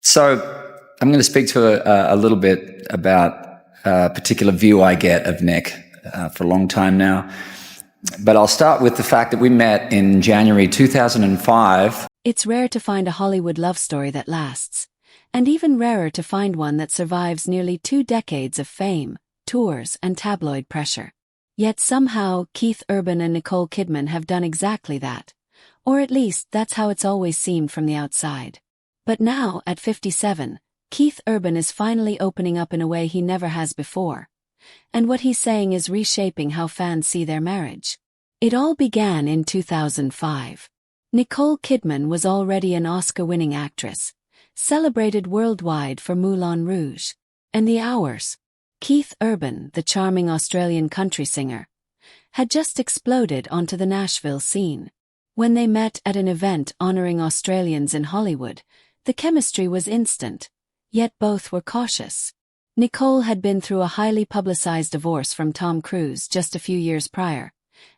So I'm going to speak to a little bit about a particular view I get of Nick for a long time now. But I'll start with the fact that we met in January 2005. It's rare to find a Hollywood love story that lasts, and even rarer to find one that survives nearly 2 decades of fame, tours, and tabloid pressure. Yet somehow, Keith Urban and Nicole Kidman have done exactly that. Or at least, that's how it's always seemed from the outside. But now, at 57, Keith Urban is finally opening up in a way he never has before. And what he's saying is reshaping how fans see their marriage. It all began in 2005. Nicole Kidman was already an Oscar-winning actress, celebrated worldwide for Moulin Rouge. And the Hours. Keith Urban, the charming Australian country singer, had just exploded onto the Nashville scene. When they met at an event honoring Australians in Hollywood, the chemistry was instant, yet both were cautious. Nicole had been through a highly publicized divorce from Tom Cruise just a few years prior,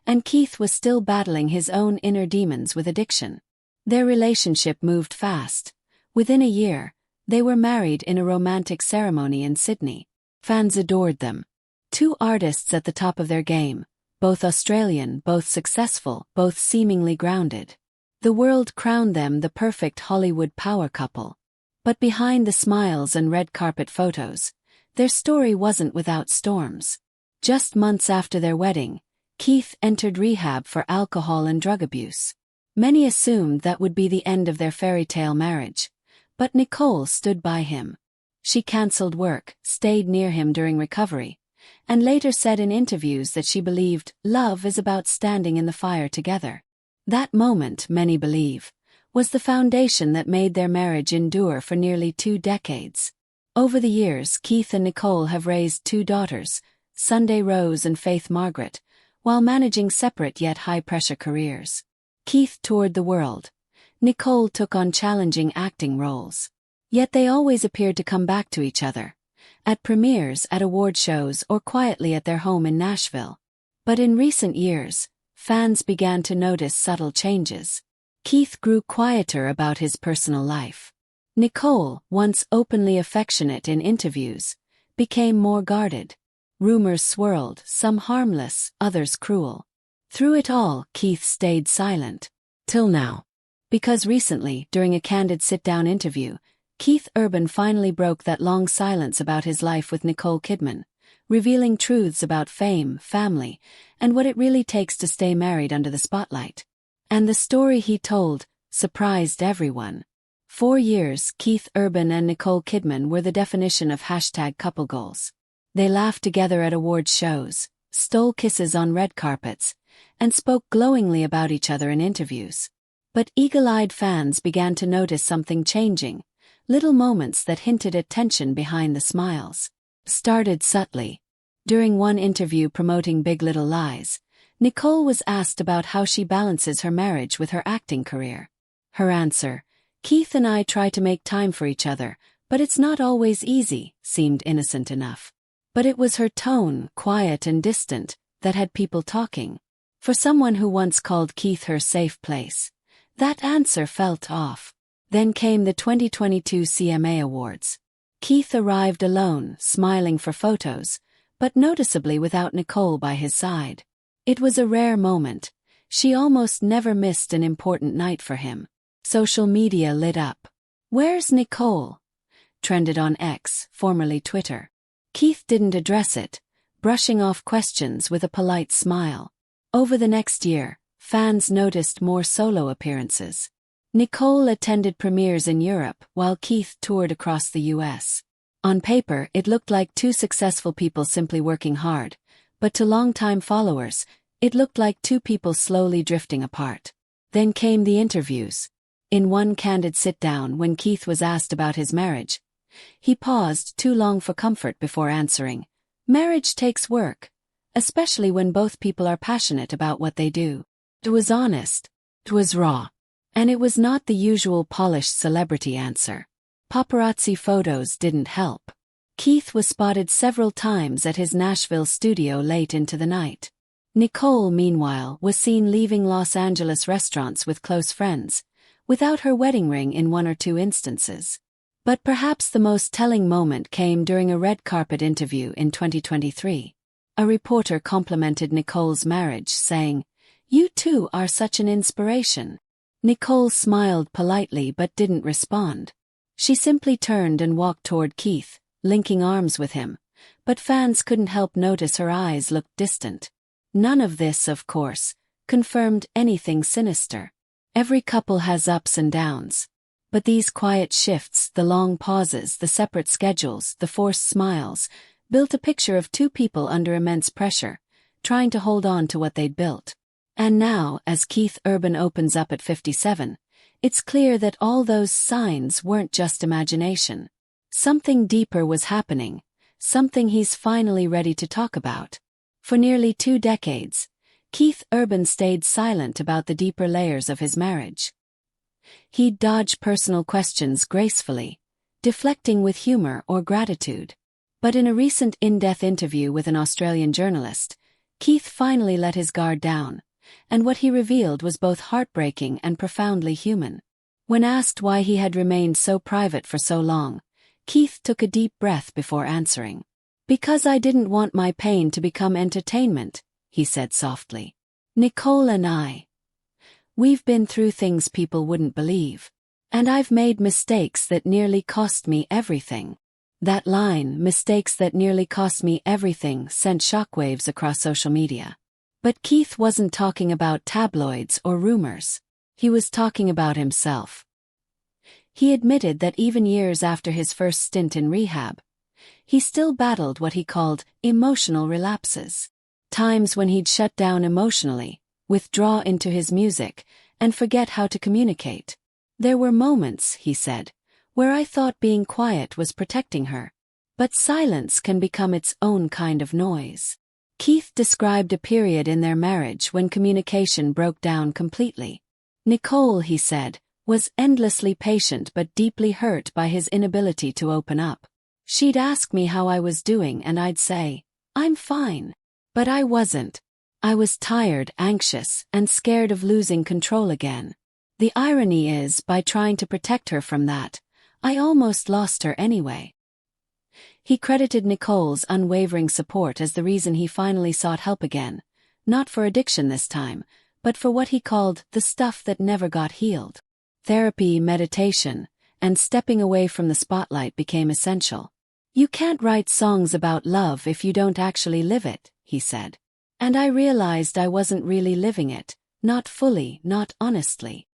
and Keith was still battling his own inner demons with addiction. Their relationship moved fast. Within a year, they were married in a romantic ceremony in Sydney. Fans adored them. Two artists at the top of their game, both Australian, both successful, both seemingly grounded. The world crowned them the perfect Hollywood power couple. But behind the smiles and red carpet photos, their story wasn't without storms. Just months after their wedding, Keith entered rehab for alcohol and drug abuse. Many assumed that would be the end of their fairytale marriage. But Nicole stood by him. She cancelled work, stayed near him during recovery, and later said in interviews that she believed love is about standing in the fire together. That moment, many believe, was the foundation that made their marriage endure for nearly 2 decades. Over the years, Keith and Nicole have raised 2 daughters, Sunday Rose and Faith Margaret, while managing separate yet high-pressure careers. Keith toured the world. Nicole took on challenging acting roles. Yet they always appeared to come back to each other, at premieres, at award shows, or quietly at their home in Nashville. But in recent years, fans began to notice subtle changes. Keith grew quieter about his personal life. Nicole, once openly affectionate in interviews, became more guarded. Rumors swirled, some harmless, others cruel. Through it all, Keith stayed silent. Till now. Because recently, during a candid sit-down interview, Keith Urban finally broke that long silence about his life with Nicole Kidman, revealing truths about fame, family, and what it really takes to stay married under the spotlight. And the story he told surprised everyone. 4 years, Keith Urban and Nicole Kidman were the definition of #couple goals. They laughed together at awards shows, stole kisses on red carpets, and spoke glowingly about each other in interviews. But eagle-eyed fans began to notice something changing. Little moments that hinted at tension behind the smiles. Started subtly. During one interview promoting Big Little Lies, Nicole was asked about how she balances her marriage with her acting career. Her answer, "Keith and I try to make time for each other, but it's not always easy," seemed innocent enough. But it was her tone, quiet and distant, that had people talking. For someone who once called Keith her safe place, that answer felt off. Then came the 2022 CMA Awards. Keith arrived alone, smiling for photos, but noticeably without Nicole by his side. It was a rare moment. She almost never missed an important night for him. Social media lit up. "Where's Nicole?" trended on X, formerly Twitter. Keith didn't address it, brushing off questions with a polite smile. Over the next year, fans noticed more solo appearances. Nicole attended premieres in Europe while Keith toured across the US. On paper, it looked like 2 successful people simply working hard, but to longtime followers, it looked like 2 people slowly drifting apart. Then came the interviews. In one candid sit-down when Keith was asked about his marriage, he paused too long for comfort before answering, "Marriage takes work, especially when both people are passionate about what they do." It was honest. It was raw. And it was not the usual polished celebrity answer. Paparazzi photos didn't help. Keith was spotted several times at his Nashville studio late into the night. Nicole, meanwhile, was seen leaving Los Angeles restaurants with close friends, without her wedding ring in 1 or 2 instances. But perhaps the most telling moment came during a red carpet interview in 2023. A reporter complimented Nicole's marriage, saying, "You two are such an inspiration." Nicole smiled politely but didn't respond. She simply turned and walked toward Keith, linking arms with him, but fans couldn't help notice her eyes looked distant. None of this, of course, confirmed anything sinister. Every couple has ups and downs. But these quiet shifts, the long pauses, the separate schedules, the forced smiles, built a picture of two people under immense pressure, trying to hold on to what they'd built. And now, as Keith Urban opens up at 57, it's clear that all those signs weren't just imagination. Something deeper was happening, something he's finally ready to talk about. For nearly 2 decades, Keith Urban stayed silent about the deeper layers of his marriage. He'd dodge personal questions gracefully, deflecting with humor or gratitude. But in a recent in-depth interview with an Australian journalist, Keith finally let his guard down, and what he revealed was both heartbreaking and profoundly human. When asked why he had remained so private for so long, Keith took a deep breath before answering. "Because I didn't want my pain to become entertainment," he said softly. "Nicole and we've been through things people wouldn't believe. And I've made mistakes that nearly cost me everything." That line, "mistakes that nearly cost me everything," sent shockwaves across social media. But Keith wasn't talking about tabloids or rumors. He was talking about himself. He admitted that even years after his first stint in rehab, he still battled what he called emotional relapses. Times when he'd shut down emotionally, withdraw into his music, and forget how to communicate. "There were moments," he said, "where I thought being quiet was protecting her. But silence can become its own kind of noise." Keith described a period in their marriage when communication broke down completely. Nicole, he said, was endlessly patient but deeply hurt by his inability to open up. She'd ask me how I was doing and I'd say, "I'm fine." But I wasn't. I was tired, anxious, and scared of losing control again. The irony is, by trying to protect her from that, I almost lost her anyway. He credited Nicole's unwavering support as the reason he finally sought help again, not for addiction this time, but for what he called the stuff that never got healed. Therapy, meditation, and stepping away from the spotlight became essential. "You can't write songs about love if you don't actually live it," he said. And I realized I wasn't really living it, not fully, not honestly.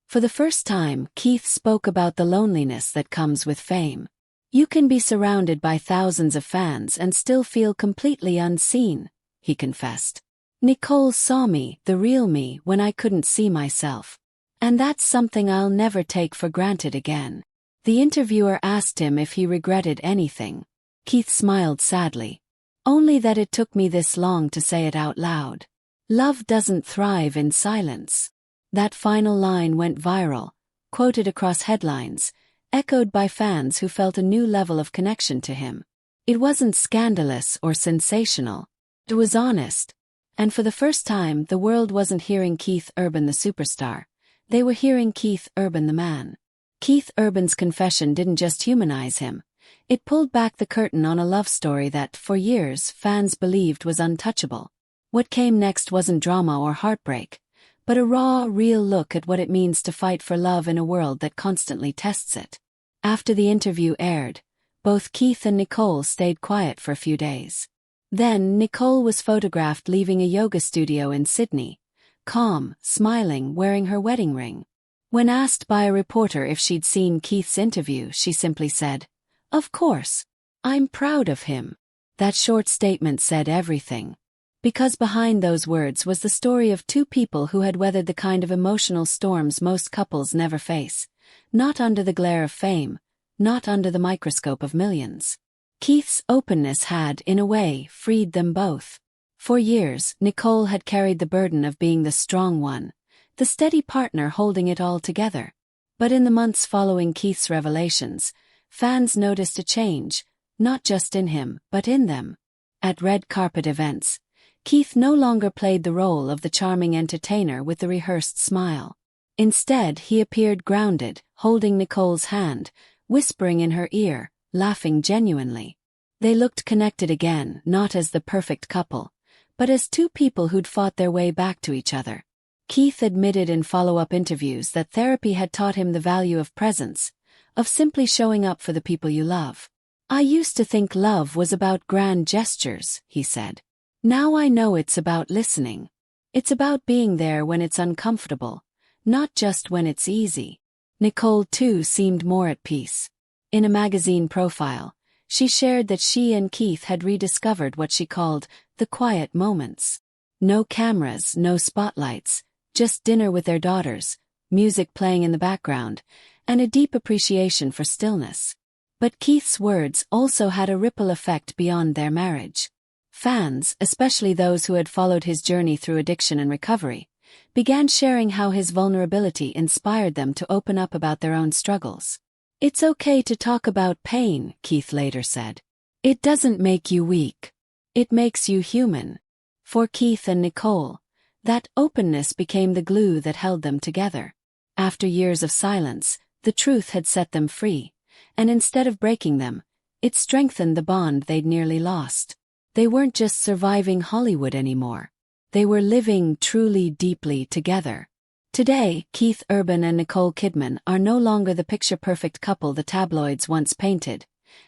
For the first time, Keith spoke about the loneliness that comes with fame. "You can be surrounded by thousands of fans and still feel completely unseen," he confessed. "Nicole saw me, the real me, when I couldn't see myself. And that's something I'll never take for granted again." The interviewer asked him if he regretted anything. Keith smiled sadly. "Only that it took me this long to say it out loud. Love doesn't thrive in silence." That final line went viral, quoted across headlines, echoed by fans who felt a new level of connection to him. It wasn't scandalous or sensational. It was honest. And for the first time, the world wasn't hearing Keith Urban the superstar. They were hearing Keith Urban the man. Keith Urban's confession didn't just humanize him. It pulled back the curtain on a love story that, for years, fans believed was untouchable. What came next wasn't drama or heartbreak, but a raw, real look at what it means to fight for love in a world that constantly tests it. After the interview aired, both Keith and Nicole stayed quiet for a few days. Then, Nicole was photographed leaving a yoga studio in Sydney, calm, smiling, wearing her wedding ring. When asked by a reporter if she'd seen Keith's interview, she simply said, "Of course. I'm proud of him." That short statement said everything. Because behind those words was the story of two people who had weathered the kind of emotional storms most couples never face, not under the glare of fame, not under the microscope of millions. Keith's openness had, in a way, freed them both. For years, Nicole had carried the burden of being the strong one, the steady partner holding it all together. But in the months following Keith's revelations, fans noticed a change, not just in him, but in them. At red carpet events, Keith no longer played the role of the charming entertainer with the rehearsed smile. Instead, he appeared grounded, holding Nicole's hand, whispering in her ear, laughing genuinely. They looked connected again, not as the perfect couple, but as two people who'd fought their way back to each other. Keith admitted in follow-up interviews that therapy had taught him the value of presence, of simply showing up for the people you love. "I used to think love was about grand gestures," he said. "Now I know it's about listening. It's about being there when it's uncomfortable, not just when it's easy." Nicole, too, seemed more at peace. In a magazine profile, she shared that she and Keith had rediscovered what she called the quiet moments. No cameras, no spotlights, just dinner with their daughters, music playing in the background, and a deep appreciation for stillness. But Keith's words also had a ripple effect beyond their marriage. Fans, especially those who had followed his journey through addiction and recovery, began sharing how his vulnerability inspired them to open up about their own struggles. "It's okay to talk about pain," Keith later said. "It doesn't make you weak. It makes you human." For Keith and Nicole, that openness became the glue that held them together. After years of silence, the truth had set them free, and instead of breaking them, it strengthened the bond they'd nearly lost. They weren't just surviving Hollywood anymore. They were living truly deeply together. Today, Keith Urban and Nicole Kidman are no longer the picture-perfect couple the tabloids once painted,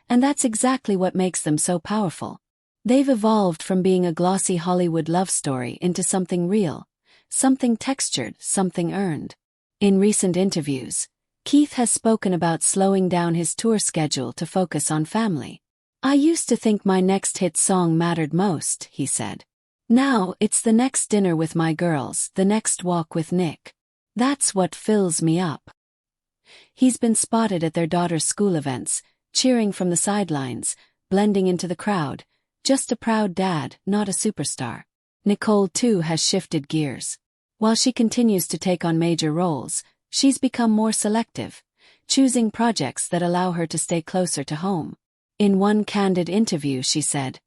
and that's exactly what makes them so powerful. They've evolved from being a glossy Hollywood love story into something real, something textured, something earned. In recent interviews, Keith has spoken about slowing down his tour schedule to focus on family. "I used to think my next hit song mattered most," he said. "Now it's the next dinner with my girls, the next walk with Nick. That's what fills me up." He's been spotted at their daughter's school events, cheering from the sidelines, blending into the crowd, just a proud dad, not a superstar. Nicole, too, has shifted gears. While she continues to take on major roles, she's become more selective, choosing projects that allow her to stay closer to home. In one candid interview, she said,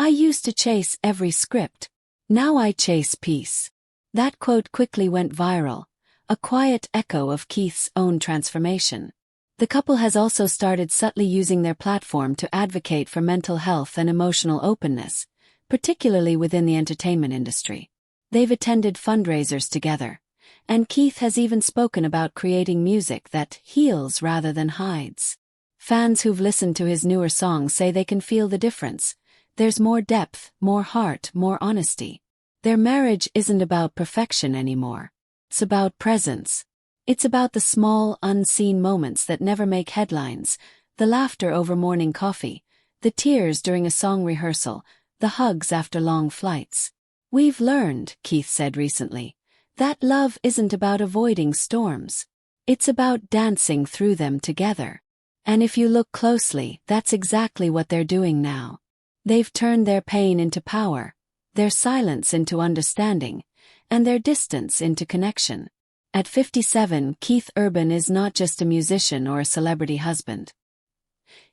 "I used to chase every script. Now I chase peace." That quote quickly went viral, a quiet echo of Keith's own transformation. The couple has also started subtly using their platform to advocate for mental health and emotional openness, particularly within the entertainment industry. They've attended fundraisers together, and Keith has even spoken about creating music that heals rather than hides. Fans who've listened to his newer songs say they can feel the difference. There's more depth, more heart, more honesty. Their marriage isn't about perfection anymore. It's about presence. It's about the small, unseen moments that never make headlines, the laughter over morning coffee, the tears during a song rehearsal, the hugs after long flights. "We've learned," Keith said recently, "that love isn't about avoiding storms. It's about dancing through them together." And if you look closely, that's exactly what they're doing now. They've turned their pain into power, their silence into understanding, and their distance into connection. At 57, Keith Urban is not just a musician or a celebrity husband.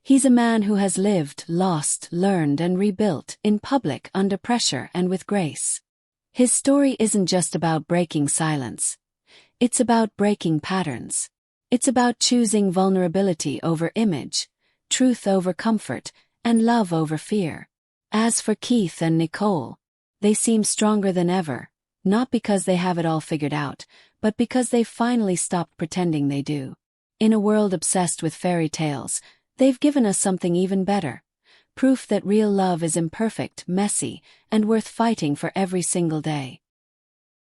He's a man who has lived, lost, learned, and rebuilt, in public, under pressure, and with grace. His story isn't just about breaking silence. It's about breaking patterns. It's about choosing vulnerability over image, truth over comfort, and love over fear. As for Keith and Nicole, they seem stronger than ever, not because they have it all figured out, but because they've finally stopped pretending they do. In a world obsessed with fairy tales, they've given us something even better. Proof that real love is imperfect, messy, and worth fighting for every single day.